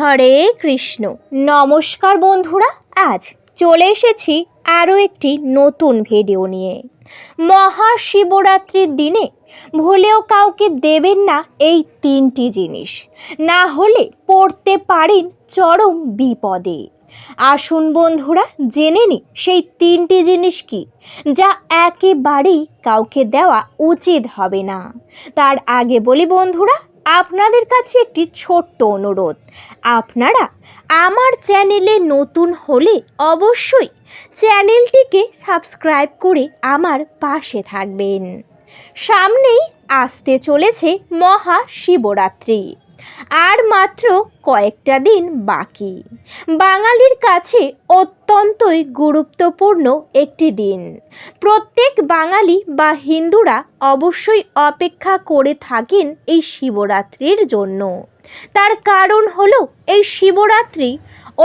হরে কৃষ্ণ। নমস্কার বন্ধুরা, আজ চলে এসেছি আরও একটি নতুন ভিডিও নিয়ে। মহাশিবরাত্রির দিনে ভুলেও কাউকে দেবেন না এই তিনটি জিনিস, না হলে পড়তে পারেন চরম বিপদে। আসুন বন্ধুরা, জেনে নিই সেই তিনটি জিনিস কি, যা একেবারেই কাউকে দেওয়া উচিত হবে না। তার আগে বলি বন্ধুরা, আপনাদের কাছে একটি ছোট্ট অনুরোধ, আপনারা আমার চ্যানেলে নতুন হলে অবশ্যই চ্যানেলটিকে সাবস্ক্রাইব করে আমার পাশে থাকবেন। সামনেই আসতে চলেছে মহাশিবরাত্রি, আর মাত্র কয়েকটা দিন বাকি। বাঙালির কাছে অত্যন্তই গুরুত্বপূর্ণ একটি দিন। প্রত্যেক বাঙালি বা হিন্দুরা অবশ্যই অপেক্ষা করে থাকেন এই শিবরাত্রির জন্য। তার কারণ হলো এই শিবরাত্রি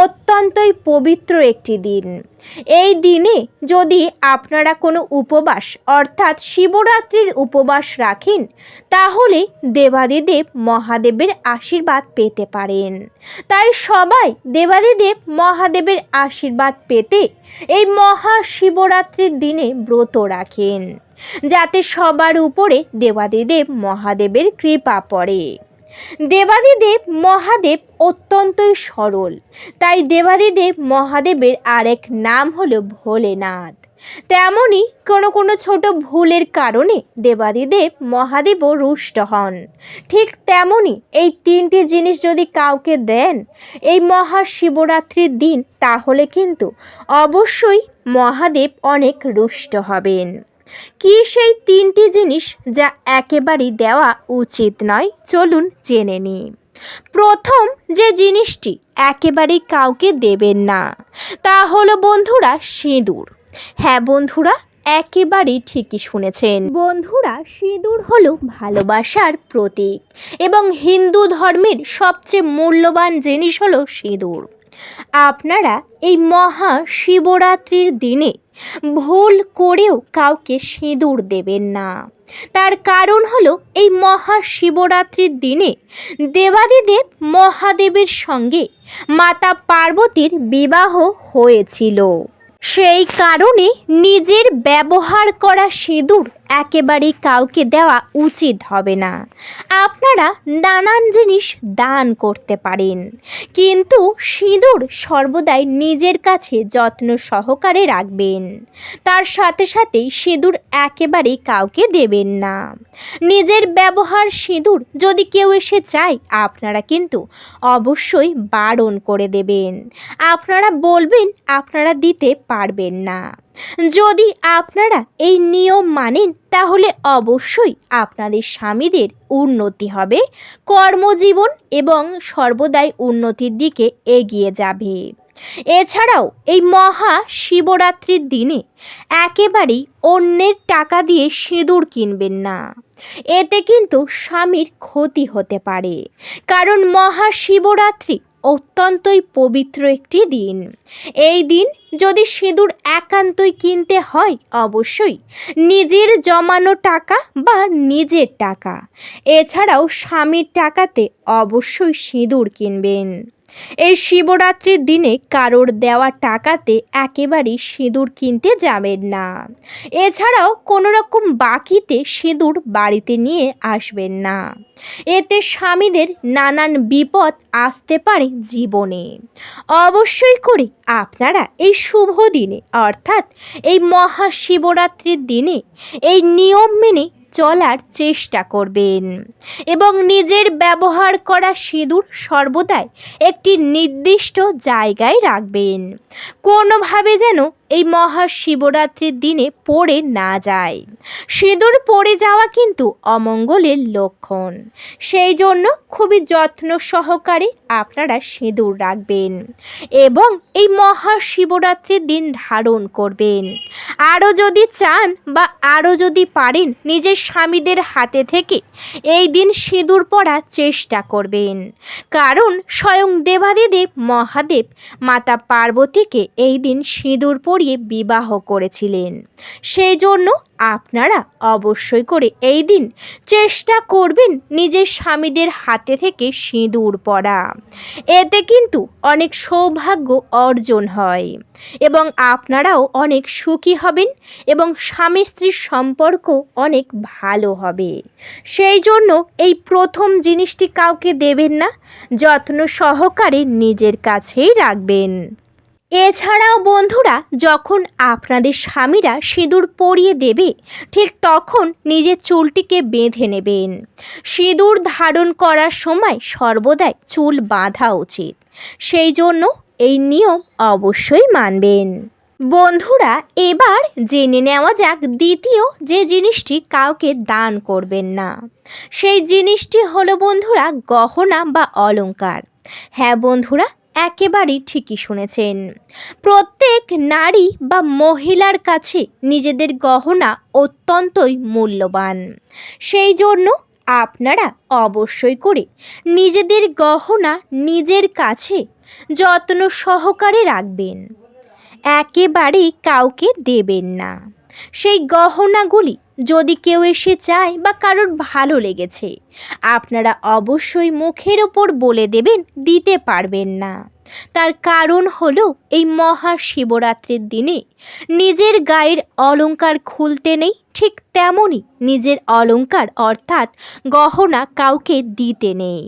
অত্যন্তই পবিত্র একটি দিন। এই দিনে যদি আপনারা কোনো উপবাস অর্থাৎ শিবরাত্রির উপবাস রাখেন, তাহলে দেবাদিদেব মহাদেবের আশীর্বাদ পেতে পারেন। তাই সবাই দেবাদিদেব মহাদেবের আশীর্বাদ পেতে এই মহাশিবরাত্রির দিনে ব্রত রাখেন, যাতে সবার উপরে দেবাদিদেব মহাদেবের কৃপা পড়ে। দেবাদিদেব মহাদেব অত্যন্তই সরল, তাই দেবাদিদেব মহাদেবের আরেক নাম হলো ভোলেনাথ। তেমনই কোনো ছোট ভুলের কারণে দেবাদিদেব মহাদেবও রুষ্ট হন। ঠিক তেমনই এই তিনটি জিনিস যদি কাউকে দেন এই মহাশিবরাত্রির দিন, তাহলে কিন্তু অবশ্যই মহাদেব অনেক রুষ্ট হবেন। কি সেই তিনটি জিনিস যা একেবারেই দেওয়া উচিত নয়, চলুন জেনে নিই। প্রথম যে জিনিসটি একেবারেই কাউকে দেবেন না, তা হলো বন্ধুরা সিঁদুর। হ্যাঁ বন্ধুরা, একেবারেই ঠিকই শুনেছেন। বন্ধুরা, সিঁদুর হলো ভালোবাসার প্রতীক এবং হিন্দু ধর্মের সবচেয়ে মূল্যবান জিনিস হলো সিঁদুর। আপনারা এই মহাশিবরাত্রির দিনে ভুল করেও কাউকে সিঁদুর দেবেন না। তার কারণ হলো এই মহাশিবরাত্রির দিনে দেবাদিদেব মহাদেবের সঙ্গে মাতা পার্বতীর বিবাহ হয়েছিল। সেই কারণে নিজের ব্যবহার করা সিঁদুর একেবারেই কাউকে দেওয়া উচিত হবে না। আপনারা নানান জিনিস দান করতে পারেন, কিন্তু সিঁদুর সর্বদাই নিজের কাছে যত্ন সহকারে রাখবেন। তার সাথে সাথেই সিঁদুর একেবারেই কাউকে দেবেন না। নিজের ব্যবহার সিঁদুর যদি কেউ এসে চায়, আপনারা কিন্তু অবশ্যই বারণ করে দেবেন। আপনারা বলবেন আপনারা দিতে পারবেন না। যদি আপনারা এই নিয়ম মানেন, তাহলে অবশ্যই আপনাদের স্বামীদের উন্নতি হবে, কর্মজীবন এবং সর্বদাই উন্নতির দিকে এগিয়ে যাবে। এছাড়াও এই মহাশিবরাত্রির দিনে একেবারেই অন্যের টাকা দিয়ে সিঁদুর কিনবেন না। এতে কিন্তু স্বামীর ক্ষতি হতে পারে, কারণ মহাশিবরাত্রি অত্যন্তই পবিত্র একটি দিন। এই দিন যদি সিঁদুর একান্তই কিনতে হয়, অবশ্যই নিজের জমানো টাকা বা নিজের টাকা, এছাড়াও স্বামীর টাকাতে অবশ্যই সিঁদুর কিনবেন। এই শিবরাত্রির দিনে কারোর দেওয়া টাকাতে একেবারেই সিঁদুর কিনতে যাবেন না। এছাড়াও কোনো রকম বাকিতে সিঁদুর বাড়িতে নিয়ে আসবেন না। এতে স্বামীদের নানান বিপদ আসতে পারে জীবনে। অবশ্যই করে আপনারা এই শুভ দিনে অর্থাৎ এই মহাশিবরাত্রির দিনে এই নিয়ম মেনে চলার চেষ্টা করবেন এবং নিজের ব্যবহার করা সিঁদুর সর্বদাই একটি নির্দিষ্ট জায়গায় রাখবেন। কোনোভাবে যেন এই মহাশিবরাত্রির দিনে পড়ে না যায়। সিঁদুর পড়ে যাওয়া কিন্তু অমঙ্গলের লক্ষণ। সেই জন্য খুবই যত্ন সহকারে আপনারা সিঁদুর রাখবেন এবং এই মহাশিবরাত্রির দিন ধারণ করবেন। আরও যদি চান বা আরও যদি পারেন, নিজের স্বামীদের হাতে থেকে এই দিন সিঁদুর পরার চেষ্টা করবেন, কারণ স্বয়ং দেবাদিদেব মহাদেব মাতা পার্বতীকে এই দিন সিঁদুর পরিয়ে বিবাহ করেছিলেন। সেই জন্য আপনারা অবশ্যই করে এই দিন চেষ্টা করবেন নিজের স্বামীদের হাতে থেকে সিঁদুর পরা। এতে কিন্তু অনেক সৌভাগ্য অর্জন হয় এবং আপনারাও অনেক সুখী হবেন এবং স্বামী স্ত্রীর সম্পর্ক অনেক ভালো হবে। সেই জন্য এই প্রথম জিনিসটি কাউকে দেবেন না, যত্ন সহকারে নিজের কাছেই রাখবেন। এছাড়াও বন্ধুরা, যখন আপনাদের স্বামীরা সিঁদুর পরিয়ে দেবে ঠিক তখন নিজের চুলটিকে বেঁধে নেবেন। সিঁদুর ধারণ করার সময় সর্বদাই চুল বাঁধা উচিত, সেই জন্য এই নিয়ম অবশ্যই মানবেন। বন্ধুরা, এবার জেনে নেওয়া যাক দ্বিতীয় যে জিনিসটি কাউকে দান করবেন না। সেই জিনিসটি হলো বন্ধুরা গহনা বা অলংকার। হ্যাঁ বন্ধুরা, একেবারেই ঠিকই শুনেছেন। প্রত্যেক নারী বা মহিলার কাছে নিজেদের গহনা অত্যন্তই মূল্যবান। সেই জন্য আপনারা অবশ্যই করে নিজেদের গহনা নিজের কাছে যত্ন সহকারে রাখবেন, একেবারেই কাউকে দেবেন না। সেই গহনাগুলি যদি কেউ এসে চায় বা কারোর ভালো লেগেছে, আপনারা অবশ্যই মুখের ওপর বলে দেবেন, দিতে পারবেন না। তার কারণ হলো এই মহাশিবরাত্রির দিনে নিজের গায়ের অলংকার খুলতে নেই, ঠিক তেমনই নিজের অলংকার অর্থাৎ গহনা কাউকে দিতে নেই।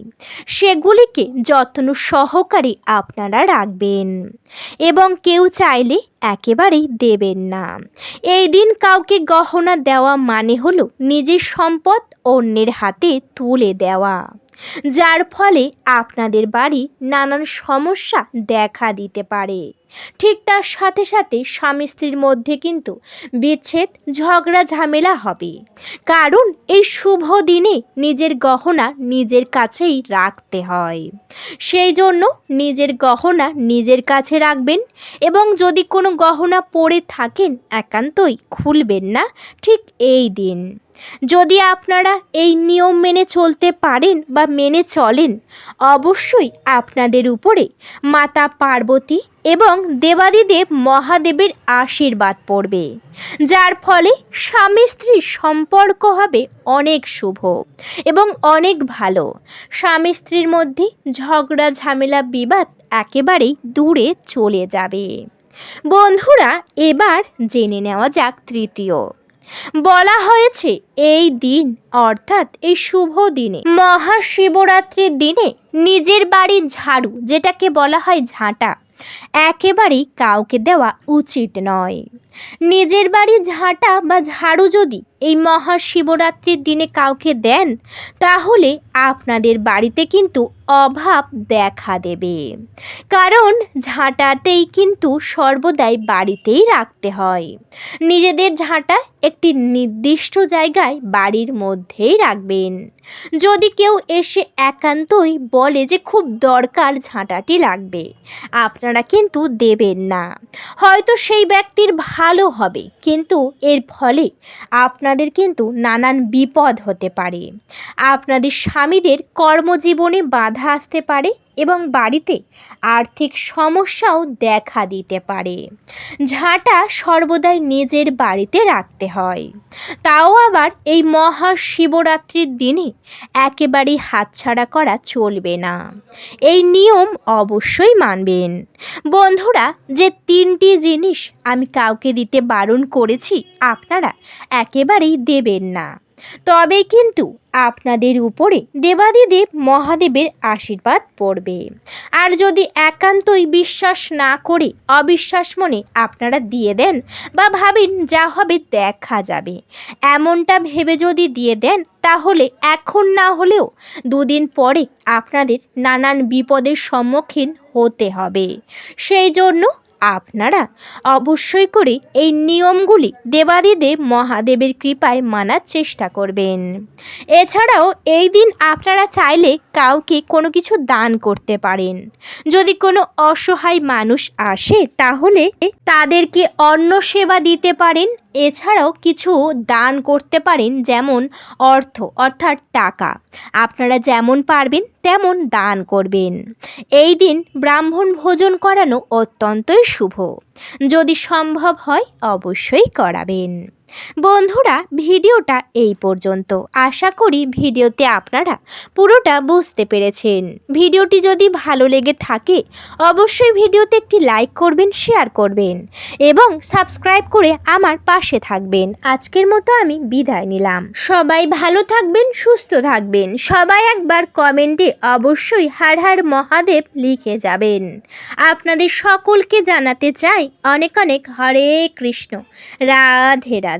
সেগুলিকে যত্ন সহকারে আপনারা রাখবেন এবং কেউ চাইলে একেবারেই দেবেন না। এই দিন কাউকে গহনা দেওয়া মানে হলো নিজের সম্পদ অন্যের হাতে তুলে দেওয়া, যার ফলে আপনাদের বাড়ি নানান সমস্যা দেখা দিতে পারে। ঠিক তার সাথে সাথে স্বামী স্ত্রীর মধ্যে কিন্তু বিচ্ছেদ, ঝগড়া ঝামেলা হবে। কারণ এই শুভ দিনে নিজের গহনা নিজের কাছেই রাখতে হয়। সেই জন্য নিজের গহনা নিজের কাছে রাখবেন এবং যদি কোনো গহনা পরে থাকেন একান্তই খুলবেন না ঠিক এই দিন। যদি আপনারা এই নিয়ম মেনে চলতে পারেন বা মেনে চলেন, অবশ্যই আপনাদের উপরে মাতা পার্বতী এবং দেবাদিদেব মহাদেবের আশীর্বাদ পড়বে, যার ফলে স্বামী স্ত্রীর সম্পর্ক হবে অনেক শুভ এবং অনেক ভালো। স্বামী স্ত্রীর মধ্যে ঝগড়া ঝামেলা বিবাদ একেবারেই দূরে চলে যাবে। বন্ধুরা, এবার জেনে নেওয়া যাক তৃতীয়। বলা হয়েছে এই দিন অর্থাৎ এই শুভ দিনে মহাশিবরাত্রির দিনে নিজের বাড়ির ঝাড়ু, যেটাকে বলা হয় ঝাঁটা, একেবারেই কাউকে দেওয়া উচিত নয়। নিজের বাড়ির ঝাঁটা বা ঝাড়ু যদি এই মহাশিবরাত্রির দিনে কাউকে দেন, তাহলে আপনাদের বাড়িতে কিন্তু অভাব দেখা দেবে। কারণ ঝাঁটাতেই কিন্তু সর্বদাই বাড়িতেই রাখতে হয়। নিজেদের ঝাঁটা একটি নির্দিষ্ট জায়গায় বাড়ির মধ্যেই রাখবেন। যদি কেউ এসে একান্তই বলে যে খুব দরকার ঝাঁটাটি লাগবে, আপনারা কিন্তু দেবেন না। হয়তো সেই ব্যক্তির ভালো হবে, কিন্তু এর ফলে আপনাদের কিন্তু নানান বিপদ হতে পারে। আপনাদের স্বামীদের কর্মজীবনে বাধা আসতে পারে এবং বাড়িতে আর্থিক সমস্যাও দেখা দিতে পারে। ঝাঁটা সর্বদাই নিজের বাড়িতে রাখতে হয়, তাও আবার এই মহাশিবরাত্রির দিনে একেবারেই হাতছাড়া করা চলবে না। এই নিয়ম অবশ্যই মানবেন। বন্ধুরা, যে তিনটি জিনিস আমি কাউকে দিতে বারণ করেছি, আপনারা একেবারেই দেবেন না, তবেই কিন্তু আপনাদের উপরে দেবাদিদেব মহাদেবের আশীর্বাদ পড়বে। আর যদি একান্তই বিশ্বাস না করে অবিশ্বাস মনে আপনারা দিয়ে দেন বা ভাবেন যা হবে দেখা যাবে, এমনটা ভেবে যদি দিয়ে দেন, তাহলে এখন না হলেও দুদিন পরে আপনাদের নানান বিপদের সম্মুখীন হতে হবে। সেই জন্য আপনারা অবশ্যই করে এই নিয়মগুলি দেবাদিদেব মহাদেবের কৃপায় মানার চেষ্টা করবেন। এছাড়াও এই দিন আপনারা চাইলে কাউকে কোনো কিছু দান করতে পারেন। যদি কোনো অসহায় মানুষ আসে, তাহলে তাদেরকে অন্ন সেবা দিতে পারেন। এছাড়াও কিছু দান করতে পারেন, যেমন অর্থ অর্থাৎ টাকা। আপনারা যেমন পারবেন তেমন দান করবেন। এই দিন ব্রাহ্মণ ভোজন করানো অত্যন্তই শুভ। যদি সম্ভব হয় অবশ্যই করাবেন। বন্ধুরা, ভিডিওটা এই পর্যন্ত। আশা করি ভিডিওতে আপনারা পুরোটা বুঝতে পেরেছেন। ভিডিওটি যদি ভালো লেগে থাকে অবশ্যই ভিডিওতে একটি লাইক করবেন, শেয়ার করবেন এবং সাবস্ক্রাইব করে আমার পাশে থাকবেন। আজকের মতো আমি বিদায় নিলাম। সবাই ভালো থাকবেন, সুস্থ থাকবেন। সবাই একবার কমেন্টে অবশ্যই হর হর মহাদেব লিখে যাবেন। আপনাদের সকলকে জানাতে চাই অনেক অনেক হরে কৃষ্ণ, রাধে রাধে।